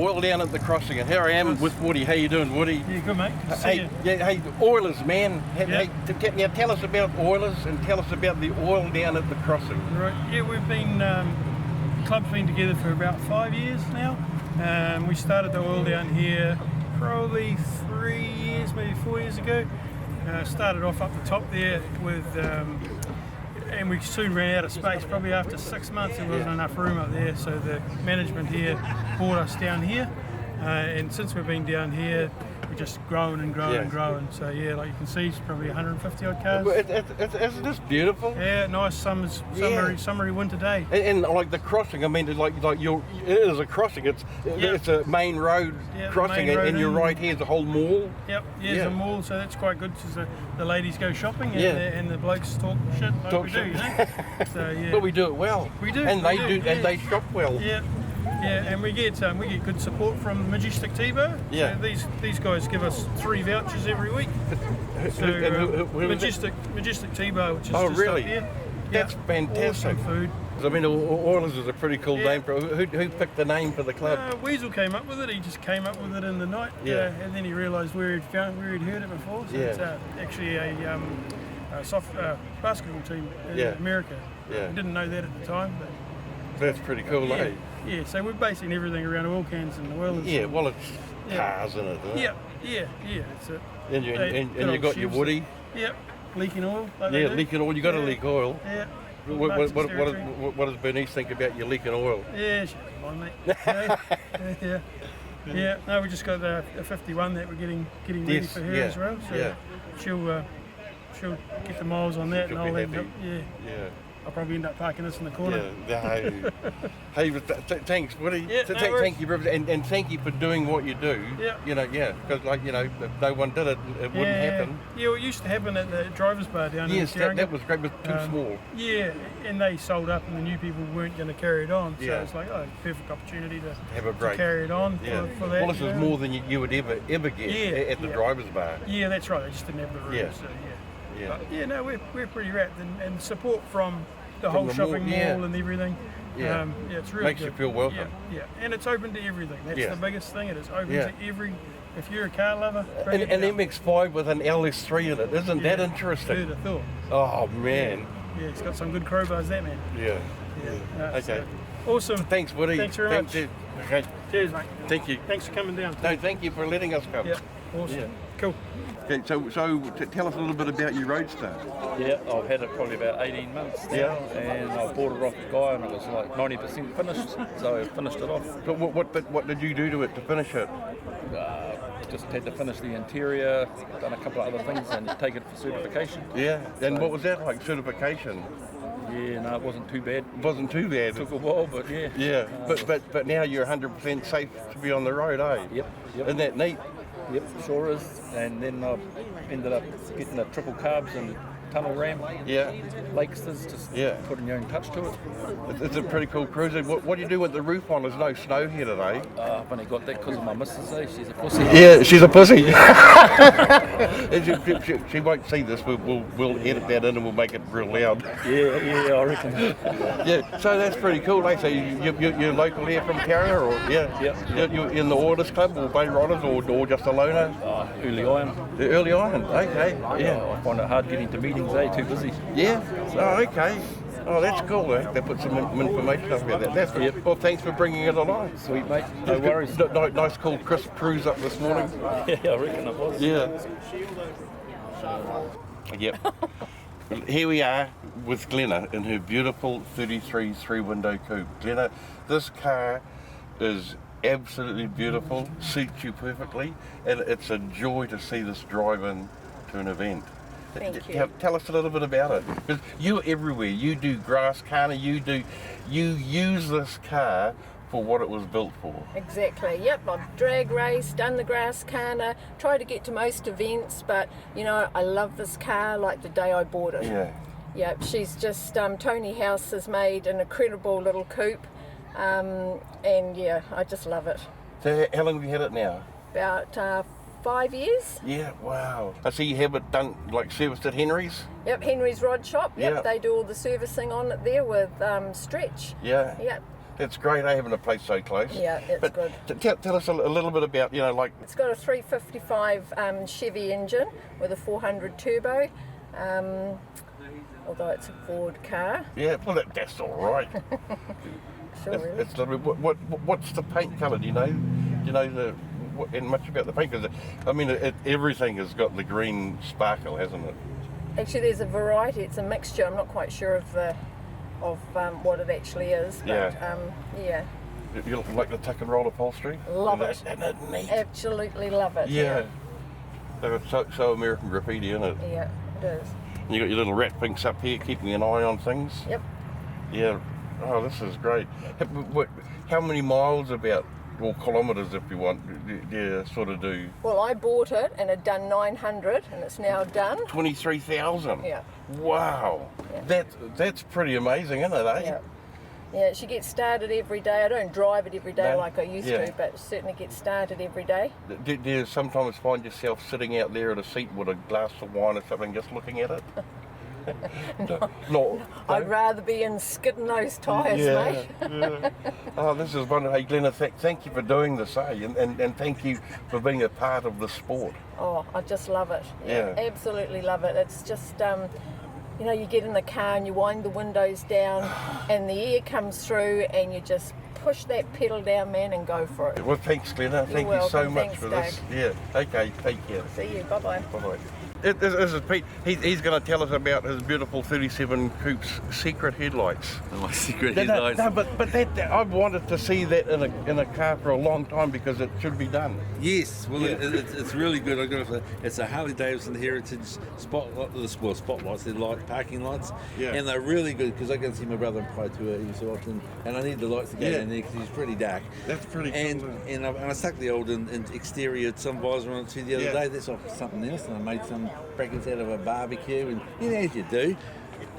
oil down at the crossing, and here I am with Woody. How you doing, Woody? Yeah, good mate. Good to see Hey, you. yeah, hey, oilers, man. Hey, now tell us about oilers and tell us about the oil down at the crossing. Right. Yeah, we've been club's been together for about 5 years now. We started the oil down here probably 3 years, maybe 4 years ago. Started off up the top there with, and we soon ran out of space. Probably after 6 months, there wasn't enough room up there, so the management here brought us down here. And since we've been down here, we're just growing and growing and growing. So yeah, like you can see, it's probably 150 odd cars. Isn't this beautiful? Yeah, nice summery winter day. And like the crossing, I mean, it is a crossing. It's a main road crossing, main road and you're right here's a whole mall. Yep, there's a mall, so that's quite good. Because the ladies go shopping and the blokes talk shit like we do, you know. So yeah. But we do it well. We do. And and they shop well. Yeah. Yeah, and we get good support from Majestic Tebow. Yeah. So these guys give us 3 vouchers every week. So who Majestic Tebow, which is just really? up here. That's fantastic. Awesome food. I mean, Oilers is a pretty cool name. Who picked the name for the club? Weasel came up with it. He just came up with it in the night. And then he realised where he'd heard it before. So it's actually a soft basketball team in America. Yeah. We didn't know that at the time, but that's pretty cool, eh? Yeah, so we're basing everything around oil cans and oilers. Yeah, well, it's cars in it, isn't it? Yeah, that's it. And you got your Woody? Yep, leaking oil. Like leaking oil. You got to leak oil. Yeah. What does Bernice think about your leaking oil? Yeah, she's fine, mate. Yeah. No, we just got a 51 that we're getting ready for her as well. So she'll get the miles on that, and I'll end up. Yeah. I'll probably end up parking this in the corner. Hey, thanks, Woody. Thank you, and thank you for doing what you do. Because if no one did it, it wouldn't happen. Yeah, well, it used to happen at the driver's bar down in Tauranga. That was great, but too small. Yeah, and they sold up, and the new people weren't going to carry it on. So it's like, perfect opportunity to have a break, to carry it on for that. Well, this is more than you would ever get at the driver's bar. Yeah, that's right. They just didn't have the room. So But, we're pretty wrapped, and support from the whole shopping mall and everything. It's really makes you feel welcome. Yeah, and it's open to everything. That's the biggest thing. It is open to every. If you're a car lover, an MX-5 with an LS3 in it, isn't that interesting? Who'd have thought? Oh man. Yeah, it's got some good crowbars, that man. Yeah. Okay. Awesome. Thanks, Woody. Thanks very much. Okay. Cheers, mate. Thank you. Thanks for coming down. No, thank you for letting us come. Yeah. Awesome. Yeah. Cool. Okay, so tell us a little bit about your roadster. Yeah, I've had it probably about 18 months now, and I bought it off the guy, and it was like 90% finished, so I finished it off. But what did you do to it to finish it? Just had to finish the interior, done a couple of other things, and take it for certification. Yeah, and what was that like, certification? Yeah, no, it wasn't too bad. It wasn't too bad. It took a while, but yeah. Yeah, but now you're 100% safe to be on the road, eh? Yep. Isn't that neat? Yep, sure is. And then I ended up getting the triple carbs and tunnel ram. Yeah. Lakesters, just putting your own touch to it. It's a pretty cool cruiser. What do you do with the roof on? There's no snow here today. I've only got that because of my missus, eh? She's a pussy. Yeah, she's a pussy. she won't see this. We'll edit that in and we'll make it real loud. Yeah, I reckon. Yeah, so that's pretty cool. Like, so you're local here from Tauranga, or you're in the Oilers Club or Bay Riders or just a loner? Early iron. The early iron. Okay. I find it hard getting to meetings, too busy. Yeah. Oh, okay. Oh, that's cool. They put some information up about that. That's well. Thanks for bringing it along. Sweet, mate. No worries. Nice, cool, crisp cruise up this morning. Yeah, I reckon it was. Yeah. Yep. Here we are with Glenna in her beautiful 33 3-window coupe. Glenna, this car is absolutely beautiful, suits you perfectly, and it's a joy to see this drive in to an event. Thank you. Tell us a little bit about it, because you're everywhere. You do grass carner, you use this car for what it was built for. Exactly, yep. I've drag raced, done the grass carner, tried to get to most events, but I love this car like the day I bought it. Yeah. Yep, she's just, Tony House has made an incredible little coupe, and I just love it. So how long have you had it now? About 5 years. Yeah, wow. I see you have it done, like serviced at Henry's? Yep, Henry's Rod Shop. Yep, yeah. They do all the servicing on it there with Stretch. Yeah. Yep. That's great, having a place so close. Yeah, it's but good. Tell us a little bit about, like... It's got a 355 Chevy engine with a 400 turbo, although it's a Ford car. Yeah, well, that's all right. Sure is. It's lovely. What's the paint colour? Do you know? And much about the paint? Because I mean, everything has got the green sparkle, hasn't it? Actually, there's a variety. It's a mixture. I'm not quite sure of what it actually is. But, yeah. You like the tuck and roll upholstery? Love it. Isn't it neat? Absolutely love it. Yeah. So American graffiti, isn't it? Yeah, it is. You got your little rat pinks up here, keeping an eye on things. Yep. Yeah. Oh, this is great. How many miles or kilometres, if you want, do you sort of do? Well, I bought it and had done 900, and it's now done. 23,000. Yeah. Wow. Yeah. That's pretty amazing, isn't it? Eh? Yeah. Yeah, she gets started every day. I don't drive it every day No. like I used to, but certainly get started every day. Do you sometimes find yourself sitting out there at a seat with a glass of wine or something, just looking at it? No. I'd rather be in skidding those tyres, mate. Yeah. Oh, this is wonderful. Hey, Glenna, thank you for doing this, and thank you for being a part of the sport. Oh, I just love it. Yeah. Absolutely love it. It's just, you get in the car and you wind the windows down and the air comes through and you just push that pedal down, man, and go for it. Well, thanks, Glenna. Thank you so much for this. Yeah. Okay. Take care. See you. Bye-bye. Bye-bye. This is Pete. He's going to tell us about his beautiful 37 Coupe's secret headlights. My secret headlights. No, but I've wanted to see that in a car for a long time because it should be done. Yes, well, Yeah. it's really good. It's a Harley Davidson Heritage spotlights. They're parking lights, Yeah. and they're really good because I can see my brother in Pai Tour every so often, and I need the lights to go in there because he's pretty dark. That's pretty cool. And I stuck the old exterior sun visor on it too the other Yeah. day. That's off something else, and I made some brackets out of a barbecue, and as you do.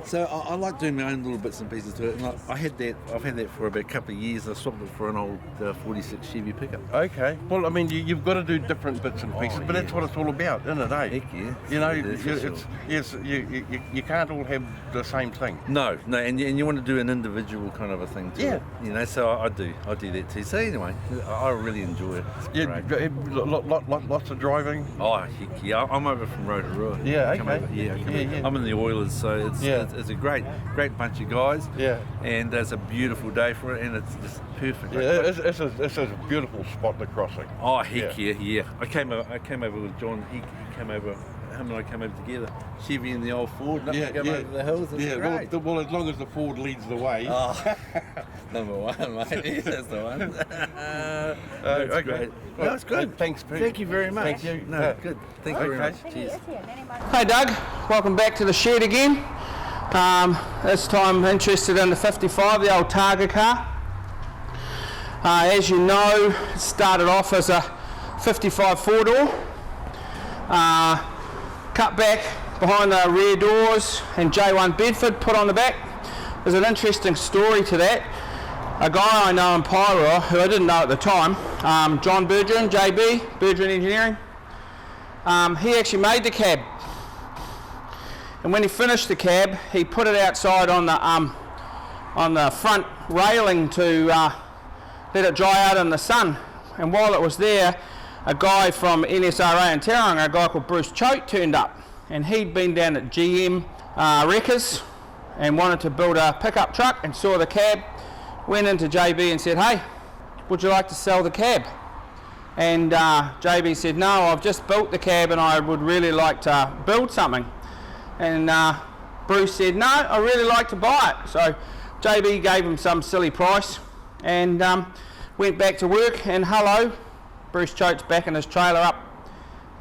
So I like doing my own little bits and pieces to it, and I've had that for about a couple of years. I swapped it for an old 46 Chevy pickup. Okay. Well, I mean, you've got to do different bits and pieces, but that's what it's all about, isn't it? Eh? Heck yeah. You know, It is, for sure. you can't all have the same thing. No, and you want to do an individual kind of a thing too. Yeah. So I do that too. So anyway, I really enjoy it. It's great. Lots of driving. Oh, heck yeah. I'm over from Rotorua. Yeah, Come okay. over- Yeah. I'm in the Oilers, so it's a great bunch of guys. Yeah. And it's a beautiful day for it, and it's just perfect. Yeah, this is a beautiful spot, the crossing. Oh, heck yeah. I came over with John. He came over. Him and I came over together. Chevy in the old Ford. Over the hills. It's great. Well, as long as the Ford leads the way. Oh, number one, mate. Yes, that's the one. That's okay. great. Well, No, it's good. Thanks, Pete. Thank you very much. Thank you. No, good. Thank you very Okay. much. Cheers. Hey Doug, welcome back to the shed again. This time interested in the 55, the old Targa car. As you know, it started off as a 55 four-door. Cut back behind the rear doors and J1 Bedford put on the back. There's an interesting story to that. A guy I know in Pyro, who I didn't know at the time, John Bergeron, JB, Bergeron Engineering, he actually made the cab. And when he finished the cab, he put it outside on the front railing to let it dry out in the sun. And while it was there, a guy from NSRA in Tauranga, a guy called Bruce Choate, turned up. And he'd been down at GM Wreckers and wanted to build a pickup truck and saw the cab, went into JB and said, hey, would you like to sell the cab? And JB said, no, I've just built the cab and I would really like to build something. And Bruce said, no, I really like to buy it. So JB gave him some silly price and went back to work, and hello, Bruce Choate's backing his trailer up,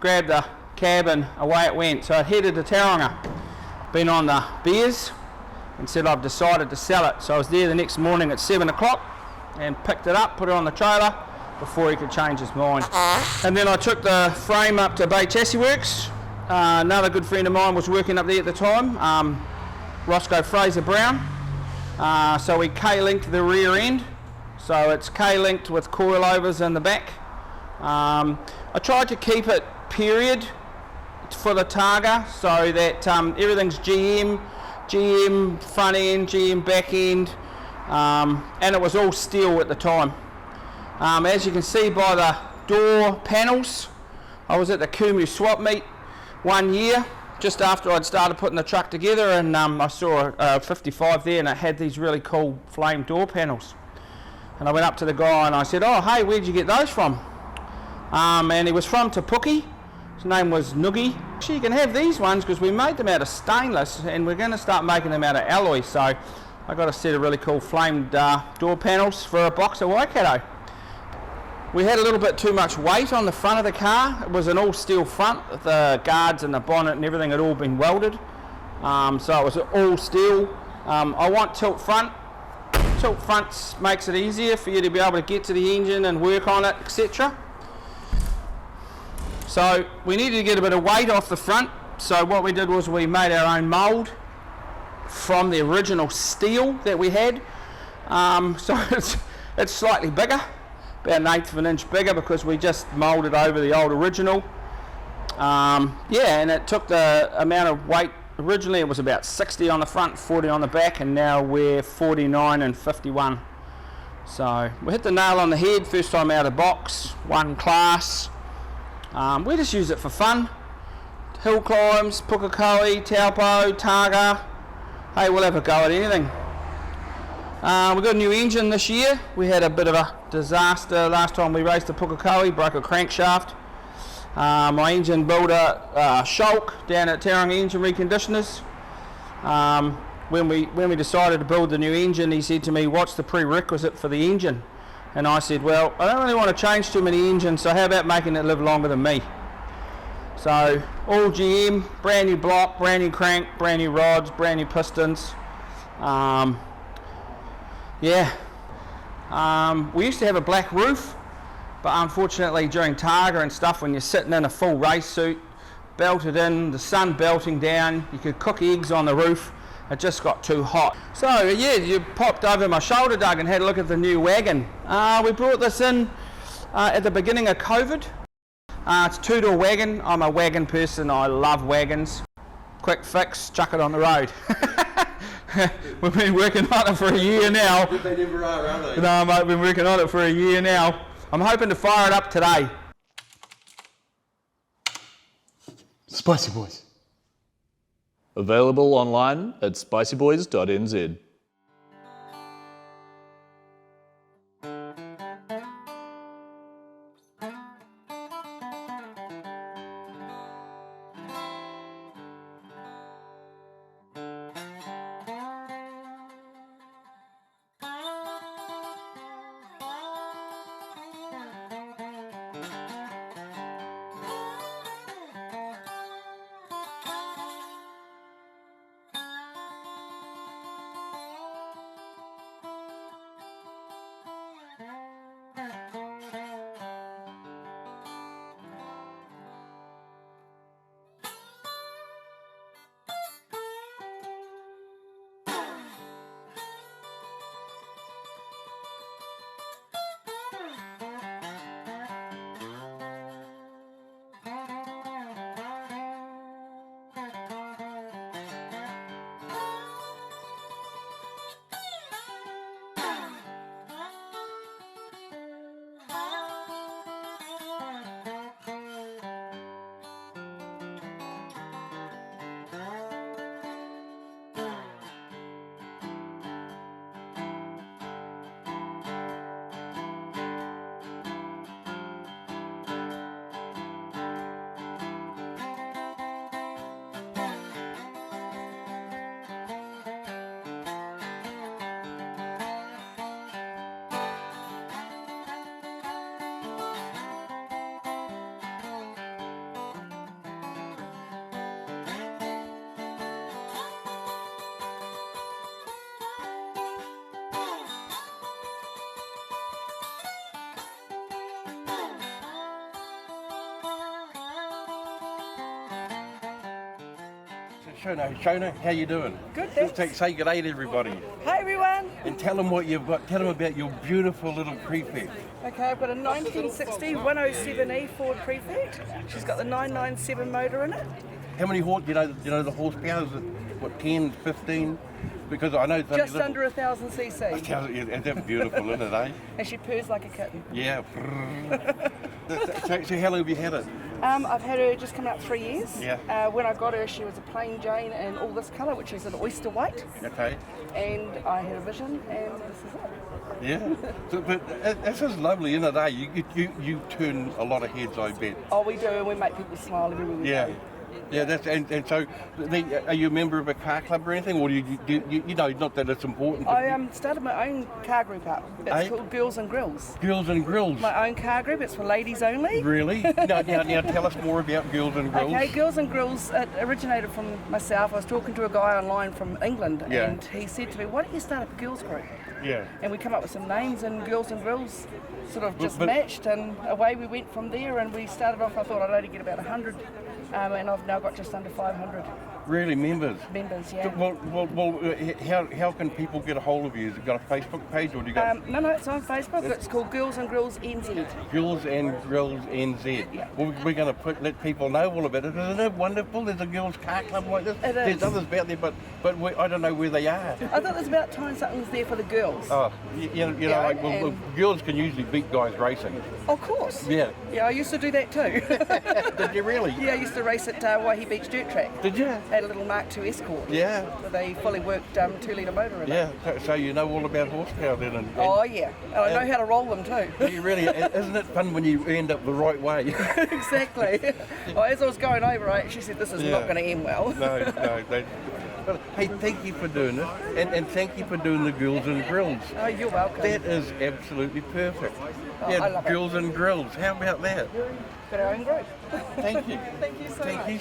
grabbed the cab and away it went. So it headed to Tauranga, been on the beers and said I've decided to sell it. So I was there the next morning at 7 o'clock and picked it up, put it on the trailer before he could change his mind. And then I took the frame up to Bay Chassis Works. Another good friend of mine was working up there at the time, Roscoe Fraser Brown. So we K-linked the rear end. So it's K-linked with coilovers in the back. I tried to keep it period for the Targa so that everything's GM front end, GM back end, and it was all steel at the time. As you can see by the door panels, I was at the Kumu swap meet one year, just after I'd started putting the truck together, and I saw a 55 there, and it had these really cool flame door panels. And I went up to the guy and I said, "Oh, hey, where'd you get those from?" And he was from Te Puke. His name was Noogie. Actually, you can have these ones because we made them out of stainless, and we're going to start making them out of alloy. So I got a set of really cool flamed door panels for a box of Waikato. We had a little bit too much weight on the front of the car. It was an all steel front. The guards and the bonnet and everything had all been welded. So it was all steel. I want tilt front. Tilt front makes it easier for you to be able to get to the engine and work on it, etc. So we needed to get a bit of weight off the front. So what we did was we made our own mould from the original steel that we had. So it's slightly bigger, about 1/8 of an inch bigger, because we just moulded over the old original. Yeah, and it took the amount of weight. Originally it was about 60 on the front, 40 on the back, and now we're 49 and 51. So we hit the nail on the head first time out of the box, one class. We just use it for fun. Hill climbs, Pukekohe, Taupo, Targa. Hey, we'll have a go at anything. We got a new engine this year. We had a bit of a disaster last time we raced the Pukekohe, broke a crankshaft. My engine builder, Shulk, down at Tauranga Engine Reconditioners. When we decided to build the new engine, he said to me, "What's the prerequisite for the engine?" And I said, "Well, I don't really want to change too many engines, so how about making it live longer than me?" So all GM, brand new block, brand new crank, brand new rods, brand new pistons. Yeah. We used to have a black roof, but unfortunately during Targa and stuff, when you're sitting in a full race suit, belted in, the sun belting down, you could cook eggs on the roof, it just got too hot. So yeah, you popped over my shoulder, Doug, and had a look at the new wagon. We brought this in at the beginning of COVID. It's a 2-door wagon. I'm a wagon person, I love wagons. Quick fix, chuck it on the road. We've been working on it for a year now. They never are they? No, mate, we've been working on it for a year now. I'm hoping to fire it up today. Spicy Boys. Available online at spicyboys.nz. Shona, how you doing? Good, thanks. Say good day to everybody. Hi everyone. And tell them what you've got. Tell them about your beautiful little Prefect. Okay, I've got a 1960 107E Ford Prefect. She's got the 997 motor in it. How many horse? You know the horsepower? Is it what, 10, 15? Because I know it's only Just under 1,000 cc. And that's beautiful, isn't it, eh? And she purrs like a kitten. Yeah. So how long have you had it? I've had her just coming up 3 years. Yeah. When I got her, she was a plain Jane in all this colour, which is an oyster white. Okay. And I had a vision, and this is it. Yeah. So, but this is lovely, isn't it, eh? You turn a lot of heads, I bet. Oh, we do, and we make people smile everywhere we Yeah. go. Yeah, that's and so, are you a member of a car club or anything, or do you know, not that it's important? I started my own car group up. It's called Girls and Grills. Girls and Grills. My own car group. It's for ladies only. Really? Now tell us more about Girls and Grills. Okay, Girls and Grills originated from myself. I was talking to a guy online from England, Yeah. and he said to me, "Why don't you start up a girls group?" Yeah. And we come up with some names, and Girls and Grills sort of just But- matched, and away we went from there. And we started off. I thought I'd only get about 100, and I've now got just under 500 Really, members. members. Yeah. Well, how can people get a hold of you? Has it got a Facebook page, or do you got No, it's on Facebook. It's called Girls and Grills NZ. Girls and Grills NZ? Yeah. Well, we're going to let people know all about it. Isn't it wonderful? There's a girls' car club like this. It There's is. others out there, but I don't know where they are. I thought it was about time something's there for the girls. Oh, you know, Yeah, like well, girls can usually beat guys racing. Of course. Yeah. Yeah, I used to do that too. Did you really? Yeah, I used to race at Waihi Beach Dirt Track. Did you? Had a little Mark II Escort. Yeah. With a fully worked 2-litre motor in it. Yeah. So you know all about horsepower then, and Oh yeah, and I know how to roll them too. you really, isn't it fun when you end up the right way? Exactly. Well, as I was going over, I actually said, "This is Yeah. not going to end well." No. But hey, thank you for doing it, and thank you for doing the Girls and Grills. Oh, you're welcome. That is absolutely perfect. Oh, Yeah, I love it. Girls and Grills. How about that? Got our own group. Thank you. Thank you so much.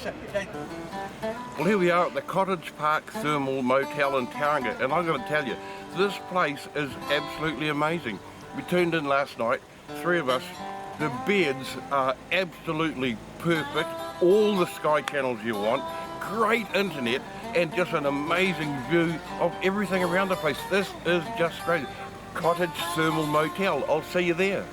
Well, here we are at the Cottage Park Thermal Motel in Tauranga, and I'm going to tell you, this place is absolutely amazing. We turned in last night, 3 of us. The beds are absolutely perfect. All the sky channels you want. Great internet, and just an amazing view of everything around the place. This is just great. Cottage Thermal Motel. I'll see you there.